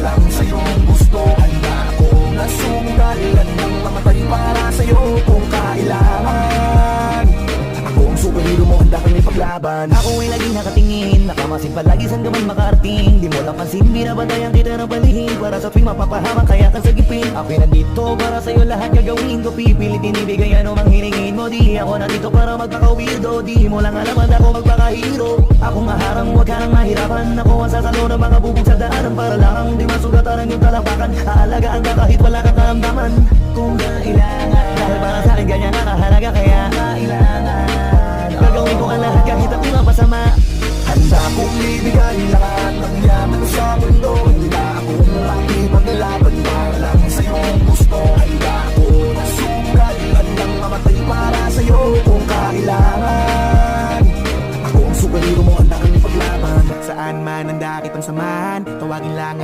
lang sa'yong gusto. Handa akong nasunggal at nang mamatay para sa'yo kung kailangan. Ako ang superhero mo, handa kang ipaglaban. Ako ay laging nakatingin, nakamasid palagi saan ka man makarating. Di mo lang pansin, binabantayan kita ng palihim. Para sa tuwing mapapahamak kaya kang sagipin. Ako'y nandito para sa'yo lahat gagawin ko. Pipilitin ibigay ano mang hiningin mo. Di ako nandito para magpaka-weirdo. Di mo lang alam at ako magpaka-hero. Ako maharang, huwag ka nang mahirapan. Ako ang sasalo ng mga bubog sa daanan. Para lang di masugatan yung talapakan. Aalagaan ka kahit wala kang karamdaman. Kung kailangan, dahil para sa'kin ganyan ang kahalaga. Kaya kailangan gagawin ko ang lahat kahit ako'y mapasama. Handa kong ibigay lahat ng yaman sa mundo.